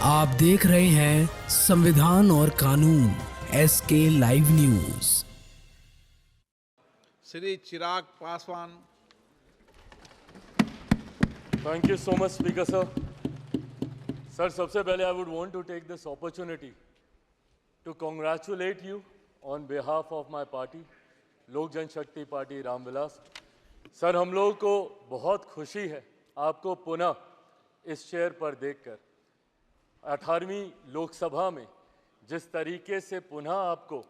आप देख रहे हैं संविधान और कानून SK live news. Shri Chirag Paswan. Thank you so much, Speaker sir. Sir, सबसे पहले I would want to take this opportunity to congratulate you on behalf of my party, लोक जनशक्ति पार्टी रामविलास। सर, हम लोगों को बहुत खुशी है आपको पुनः इस चेयर पर देखकर। 18वीं लोकसभा में जिस तरीके से पुनः आपको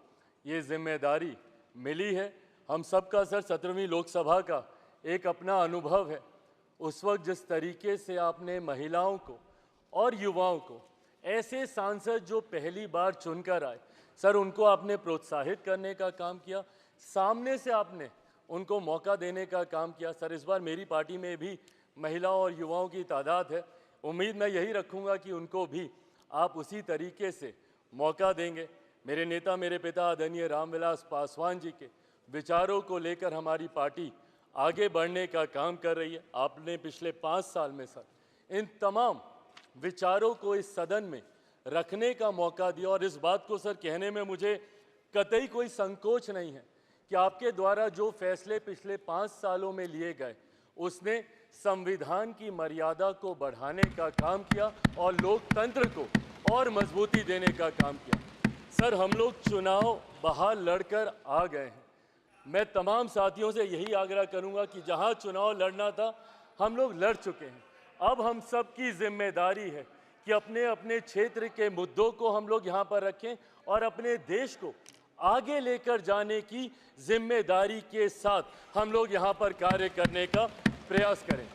ये जिम्मेदारी मिली है, हम सबका सर 17वीं लोकसभा का एक अपना अनुभव है। उस वक्त जिस तरीके से आपने महिलाओं को और युवाओं को, ऐसे सांसद जो पहली बार चुनकर आए, सर उनको आपने प्रोत्साहित करने का काम किया, सामने से आपने उनको मौका देने का काम किया। सर, इस बार मेरी पार्टी में भी महिलाओं और युवाओं की तादाद है, उम्मीद मैं यही रखूंगा कि उनको भी आप उसी तरीके से मौका देंगे। मेरे नेता, मेरे पिता आदरणीय रामविलास पासवान जी के विचारों को लेकर हमारी पार्टी आगे बढ़ने का काम कर रही है। आपने पिछले 5 साल में सर इन तमाम विचारों को इस सदन में रखने का मौका दिया और इस बात को सर कहने में मुझे कतई कोई संकोच नहीं है कि आपके द्वारा जो फैसले पिछले 5 सालों में लिए गए, उसने संविधान की मर्यादा को बढ़ाने का काम किया और लोकतंत्र को और मजबूती देने का काम किया। सर, हम लोग चुनाव बाहर लड़कर आ गए हैं। मैं तमाम साथियों से यही आग्रह करूंगा कि जहां चुनाव लड़ना था, हम लोग लड़ चुके हैं। अब हम सब की जिम्मेदारी है कि अपने अपने क्षेत्र के मुद्दों को हम लोग यहाँ पर रखें और अपने देश को आगे लेकर जाने की जिम्मेदारी के साथ हम लोग यहाँ पर कार्य करने का प्रयास करें।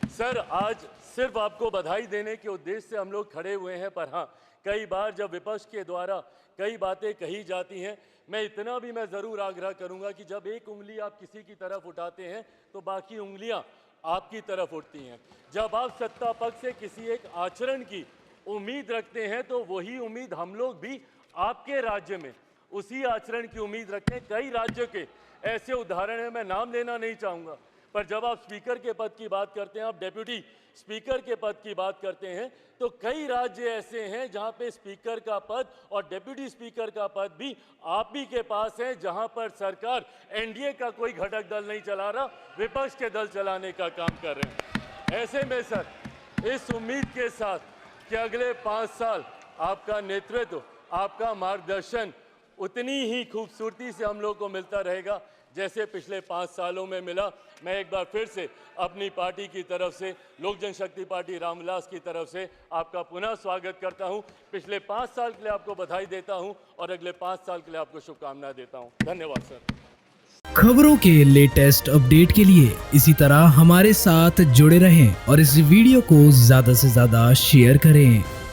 सर, आज सिर्फ आपको बधाई देने के उद्देश्य से हम लोग खड़े हुए हैं, पर हाँ, कई बार जब विपक्ष के द्वारा कई बातें कही जाती हैं, मैं इतना भी मैं ज़रूर आग्रह करूंगा कि जब एक उंगली आप किसी की तरफ उठाते हैं तो बाकी उंगलियां आपकी तरफ उठती हैं। जब आप सत्ता पक्ष से किसी एक आचरण की उम्मीद रखते हैं तो वही उम्मीद हम लोग भी आपके राज्य में उसी आचरण की उम्मीद रखते हैं। कई राज्यों के ऐसे उदाहरण हैं, मैं नाम लेना नहीं चाहूँगा, पर जब आप स्पीकर के पद की बात करते हैं, आप डेप्यूटी स्पीकर के पद की बात करते हैं, तो कई राज्य ऐसे हैं जहां पे स्पीकर का पद और डेप्यूटी स्पीकर का पद भी आप ही के पास है, जहां पर सरकार एनडीए का कोई घटक दल नहीं चला रहा, विपक्ष के दल चलाने का काम कर रहे हैं। ऐसे में सर, इस उम्मीद के साथ कि अगले 5 साल आपका नेतृत्व, आपका मार्गदर्शन उतनी ही खूबसूरती से हम लोग को मिलता रहेगा जैसे पिछले 5 सालों में मिला। मैं एक बार फिर से अपनी पार्टी की तरफ से, लोक जनशक्ति पार्टी रामविलास की तरफ से आपका पुनः स्वागत करता हूं। पिछले 5 साल के लिए आपको बधाई देता हूं और अगले 5 साल के लिए आपको शुभकामनाएं देता हूं। धन्यवाद सर। खबरों के लेटेस्ट अपडेट के लिए इसी तरह हमारे साथ जुड़े रहें और इस वीडियो को ज्यादा से ज्यादा शेयर करें।